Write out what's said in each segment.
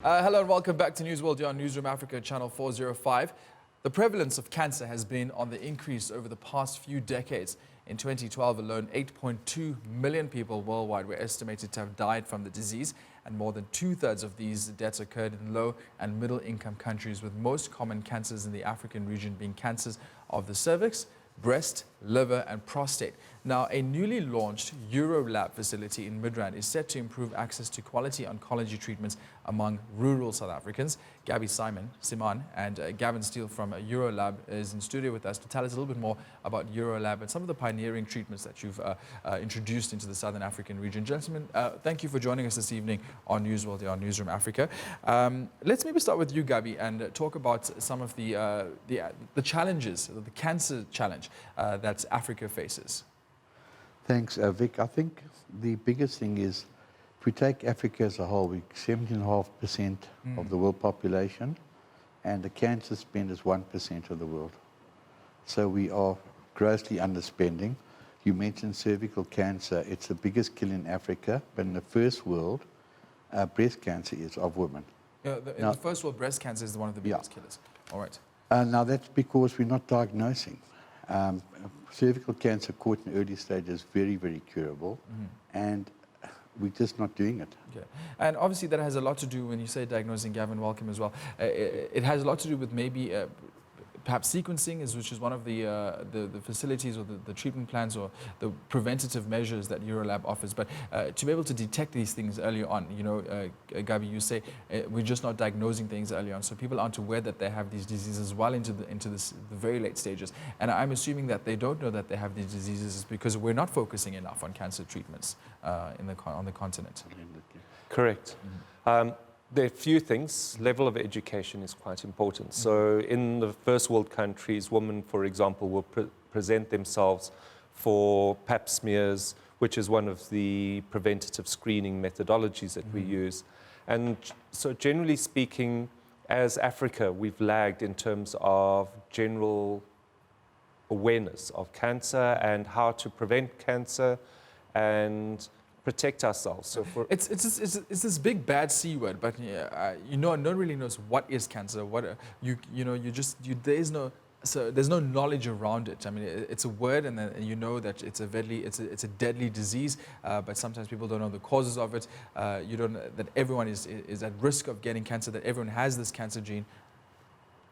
Hello and welcome back to News World here on Newsroom Africa, Channel 405. The prevalence of cancer has been on the increase over the past few decades. In 2012 alone, 8.2 million people worldwide were estimated to have died from the disease, and more than two-thirds of these deaths occurred in low and middle-income countries, with most common cancers in the African region being cancers of the cervix, breast, liver and prostate. Now, a newly launched Eurolab facility in Midrand is set to improve access to quality oncology treatments among rural South Africans. Gabe, Simaan and Gavin from Eurolab is in studio with us to tell us a little bit more about Eurolab and some of the pioneering treatments that you've introduced into the Southern African region. Gentlemen, thank you for joining us this evening on News World here on Newsroom Africa. Let's maybe start with you, Gabi, and talk about some of the challenges, the cancer challenge that Africa faces. Thanks, Vic. I think the biggest thing is, if we take Africa as a whole, we're 17.5% of the world population, and the cancer spend is 1% of the world. So we are grossly underspending. You mentioned cervical cancer. It's the biggest killer in Africa, but in the first world, breast cancer is of women. In the first world, breast cancer is one of the biggest killers. All right. Now that's because we're not diagnosing. Cervical cancer caught in early stage is very, very curable, and we're just not doing it. Okay. And obviously that has a lot to do, when you say diagnosing, Gavin, welcome as well, it has a lot to do with maybe perhaps sequencing, which is one of the facilities or the treatment plans or the preventative measures that Eurolab offers. But to be able to detect these things early on, you know, Gabi, you say we're just not diagnosing things early on, so people aren't aware that they have these diseases well into the very late stages. And I'm assuming that they don't know that they have these diseases because we're not focusing enough on cancer treatments on the continent. Correct. There are a few things. Level of education is quite important. So in the first world countries, women, for example, will present themselves for pap smears, which is one of the preventative screening methodologies that we use. And so generally speaking, as Africa, we've lagged in terms of general awareness of cancer and how to prevent cancer and protect ourselves. So it's this big bad C word, but no one really knows what is cancer. There's no knowledge around it. I mean, it's a word, and you know that it's a deadly disease, but sometimes people don't know the causes of it. You don't know that everyone is at risk of getting cancer, that everyone has this cancer gene.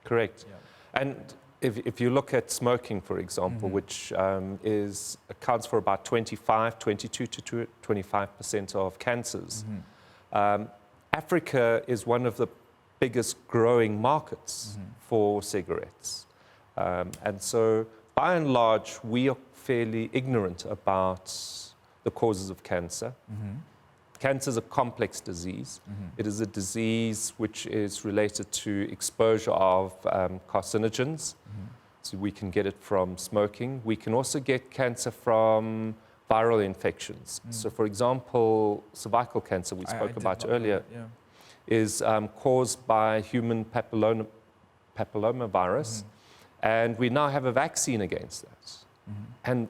Correct. Yeah. And if you look at smoking, for example, which accounts for about 22 to 25% of cancers, Africa is one of the biggest growing markets for cigarettes. And so, by and large, we are fairly ignorant about the causes of cancer. Cancer is a complex disease. It is a disease which is related to exposure of carcinogens. So we can get it from smoking. We can also get cancer from viral infections. So for example, cervical cancer we spoke about earlier is caused by human papillomavirus. And we now have a vaccine against that. And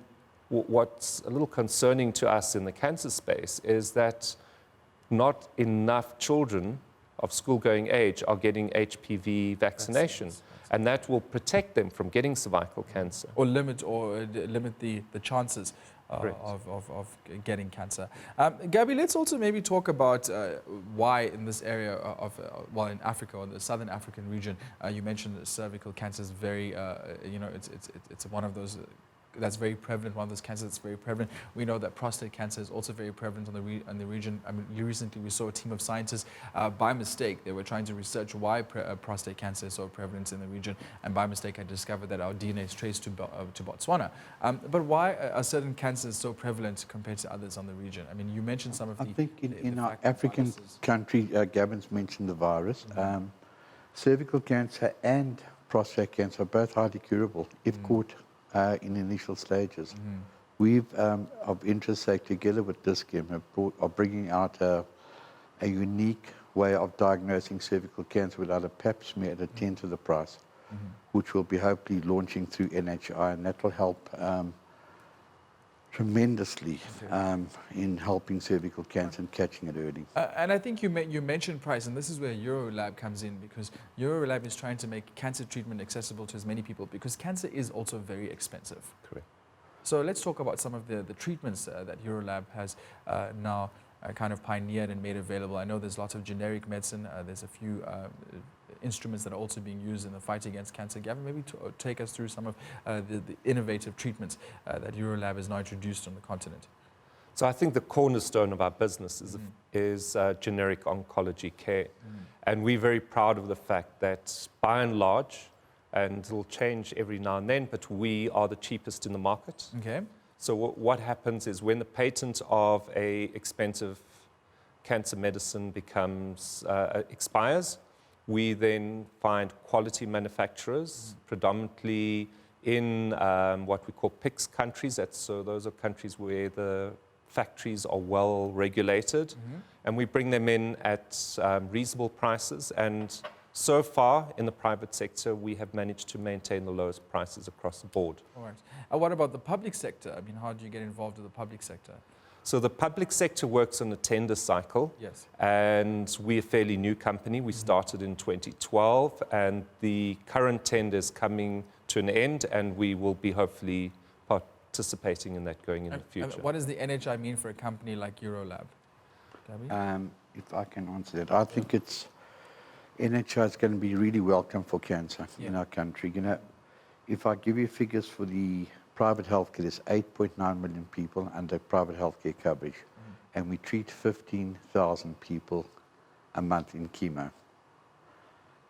what's a little concerning to us in the cancer space is that not enough children of school-going age are getting HPV vaccination, and that will protect them from getting cervical cancer. Or limit the chances of getting cancer. Gabi, let's also maybe talk about why in this area in Africa or the Southern African region, you mentioned that cervical cancer is very, it's one of those that's very prevalent, one of those cancers that's very prevalent. We know that prostate cancer is also very prevalent in the region. I mean, recently we saw a team of scientists, by mistake, they were trying to research why prostate cancer is so prevalent in the region, and by mistake had discovered that our DNA is traced to Botswana. But why are certain cancers so prevalent compared to others on the region? I mean, you mentioned some of I think in our African country, Gavin's mentioned the virus. Cervical cancer and prostate cancer are both highly curable if caught in initial stages. We've, of Intersect, together with Discam, are bringing out a unique way of diagnosing cervical cancer without a pap smear at a tenth of the price, which will be hopefully launching through NHI, and that will help tremendously in helping cervical cancer and catching it early. And I think you mentioned price, and this is where Eurolab comes in, because Eurolab is trying to make cancer treatment accessible to as many people, because cancer is also very expensive. Correct. So let's talk about some of the treatments that Eurolab has now kind of pioneered and made available. I know there's lots of generic medicine. There's a few instruments that are also being used in the fight against cancer. Gavin, maybe take us through some of the innovative treatments that Eurolab has now introduced on the continent. So I think the cornerstone of our business is generic oncology care. And we're very proud of the fact that by and large, and it'll change every now and then, but we are the cheapest in the market. Okay. So what happens is when the patent of a expensive cancer medicine expires, we then find quality manufacturers, predominantly in what we call PICS countries. Those are countries where the factories are well regulated, and we bring them in at reasonable prices. And so far, in the private sector, we have managed to maintain the lowest prices across the board. All right. And what about the public sector? I mean, how do you get involved with the public sector? So the public sector works on a tender cycle. Yes. And we're a fairly new company. We started in 2012, and the current tender is coming to an end, and we will be hopefully participating in that going in the future. And what does the NHI mean for a company like Eurolab? Gabby? If I can answer that, I think NHI is going to be really welcome for cancer in our country. You know, if I give you figures for the private healthcare, there's 8.9 million people under private healthcare coverage, and we treat 15,000 people a month in chemo.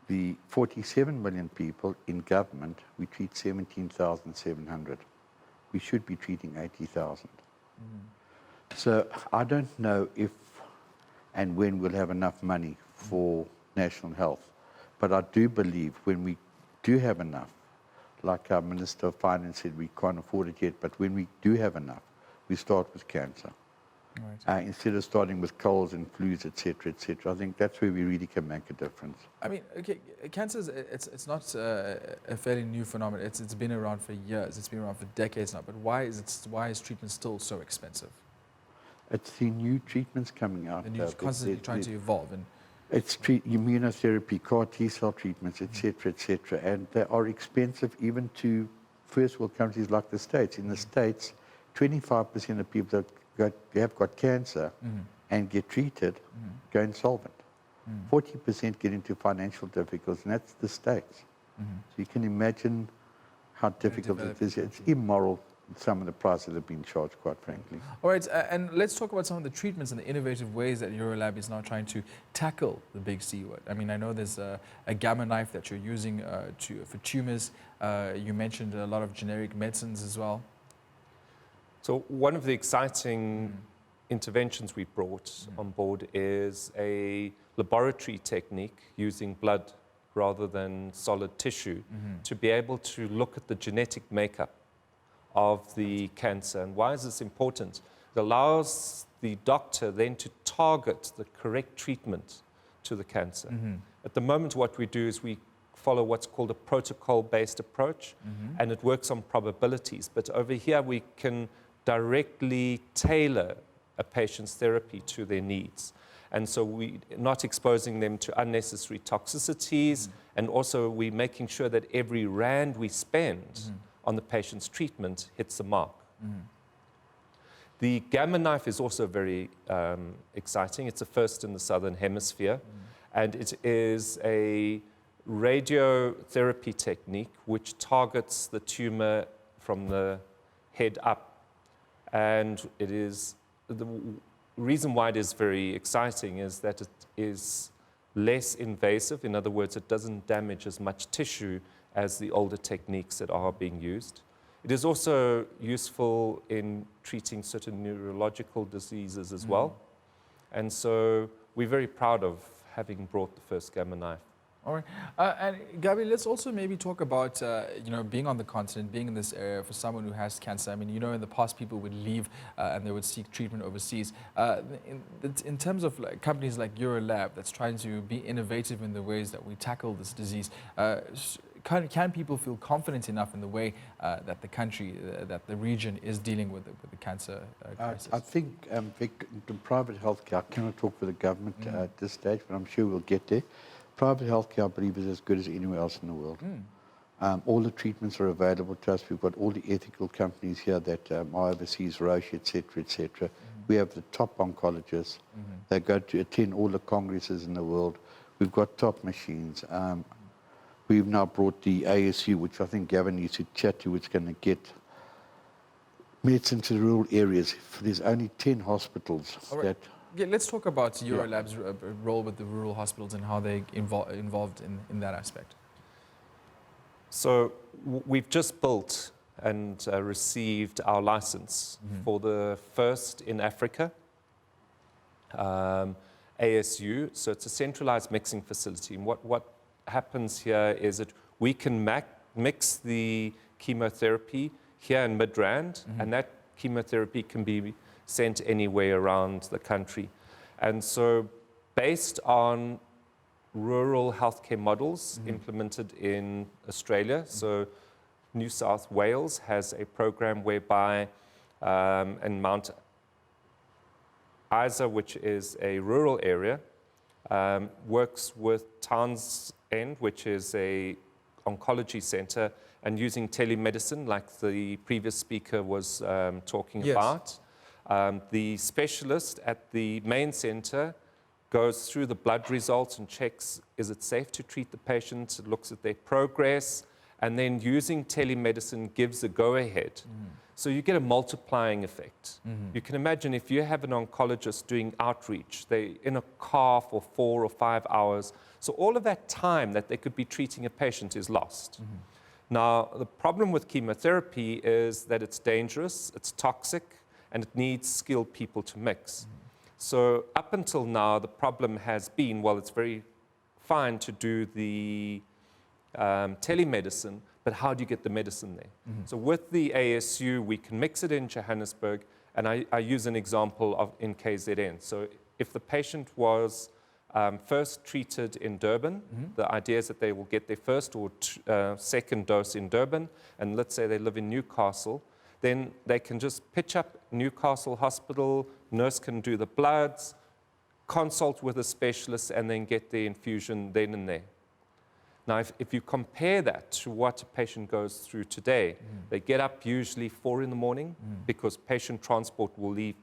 The 47 million people in government, we treat 17,700. We should be treating 80,000. So I don't know if and when we'll have enough money for national health. But I do believe when we do have enough, like our Minister of Finance said, we can't afford it yet, but when we do have enough, we start with cancer. Right. Instead of starting with colds and flus, et cetera, I think that's where we really can make a difference. I mean, okay, cancer it's not a fairly new phenomenon. It's been around for years. It's been around for decades now. But why is treatment still so expensive? It's the new treatments coming out. And you're constantly trying to evolve. And it's immunotherapy, CAR T-cell treatments, et cetera, and they are expensive even to first world countries like the States. In the States, 25% of people that have got cancer and get treated go insolvent. 40% get into financial difficulties, and that's the States. So you can imagine how difficult it is. It's immoral, some of the prices have been charged, quite frankly. All right, and let's talk about some of the treatments and the innovative ways that Eurolab is now trying to tackle the big C word. I mean, I know there's a gamma knife that you're using for tumors. You mentioned a lot of generic medicines as well. So one of the exciting interventions we brought on board is a laboratory technique using blood rather than solid tissue to be able to look at the genetic makeup of the cancer. And why is this important? It allows the doctor then to target the correct treatment to the cancer. At the moment, what we do is we follow what's called a protocol-based approach, and it works on probabilities. But over here, we can directly tailor a patient's therapy to their needs. And so we're not exposing them to unnecessary toxicities, and also we're making sure that every rand we spend on the patient's treatment hits the mark. The gamma knife is also very exciting. It's the first in the Southern Hemisphere, and it is a radiotherapy technique which targets the tumor from the head up. And it is, the reason why it is very exciting is that it is less invasive. In other words, it doesn't damage as much tissue as the older techniques that are being used. It is also useful in treating certain neurological diseases as well. And so we're very proud of having brought the first gamma knife. All right. And Gabi, let's also maybe talk about, being on the continent, being in this area for someone who has cancer. I mean, in the past people would leave and they would seek treatment overseas. In terms of companies like Eurolab that's trying to be innovative in the ways that we tackle this disease, can people feel confident enough in the way that the country, that the region is dealing with the cancer crisis? I think Vic, the private healthcare, I cannot talk for the government at this stage, but I'm sure we'll get there. Private healthcare, I believe, is as good as anywhere else in the world. All the treatments are available to us. We've got all the ethical companies here that are overseas, Roche, etc., etc. We have the top oncologists. They go to attend all the congresses in the world. We've got top machines. We've now brought the ASU, which I think Gavin needs to chat to, which is going to get medicine to the rural areas. There's only 10 hospitals that... Yeah, let's talk about Eurolab's role with the rural hospitals and how they involved in that aspect. So we've just built and received our license for the first in Africa, ASU. So it's a centralized mixing facility. And what happens here is that we can mix the chemotherapy here in Midrand, and that chemotherapy can be sent anywhere around the country. And so based on rural healthcare models implemented in Australia, so New South Wales has a program whereby in Mount Isa, which is a rural area, works with Townsend, which is a oncology center, and using telemedicine like the previous speaker was talking about. The specialist at the main center goes through the blood results and checks, is it safe to treat the patient, looks at their progress, and then using telemedicine gives a go-ahead. So you get a multiplying effect. You can imagine if you have an oncologist doing outreach, they're in a car for 4 or 5 hours, so all of that time that they could be treating a patient is lost. Now, the problem with chemotherapy is that it's dangerous, it's toxic, and it needs skilled people to mix. So up until now, the problem has been, well, it's very fine to do the telemedicine, but how do you get the medicine there? So with the ASU, we can mix it in Johannesburg, and I use an example of in KZN. So if the patient was first treated in Durban, the idea is that they will get their first or second dose in Durban, and let's say they live in Newcastle, then they can just pitch up Newcastle Hospital, nurse can do the bloods, consult with a specialist, and then get the infusion then and there. Now, if you compare that to what a patient goes through today, they get up usually 4 in the morning because patient transport will leave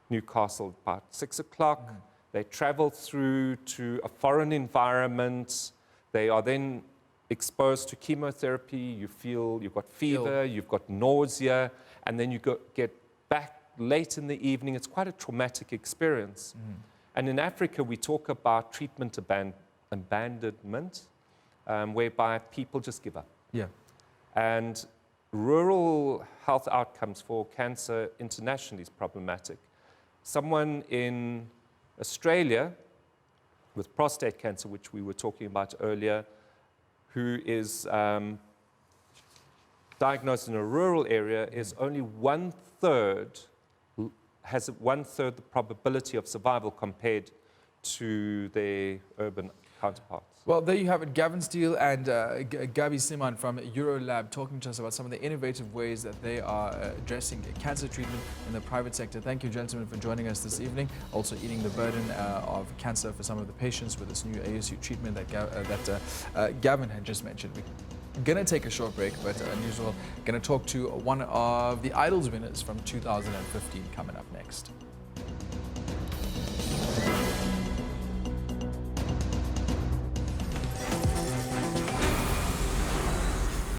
Newcastle about 6 o'clock. They travel through to a foreign environment. They are then exposed to chemotherapy. You feel you've got fever, you've got nausea, and then you get back late in the evening. It's quite a traumatic experience. And in Africa, we talk about treatment abandonment, whereby people just give up. And rural health outcomes for cancer internationally is problematic. Someone in Australia with prostate cancer, which we were talking about earlier, who is diagnosed in a rural area, is only has 1/3 the probability of survival compared to their urban counterparts. Well, there you have it. Gavin Steele and Gabi Simaan from Eurolab talking to us about some of the innovative ways that they are addressing cancer treatment in the private sector. Thank you, gentlemen, for joining us this evening. Also eating the burden of cancer for some of the patients with this new ASU treatment that Gavin had just mentioned. We're going to take a short break, but unusual, going to talk to one of the Idols winners from 2015 coming up next.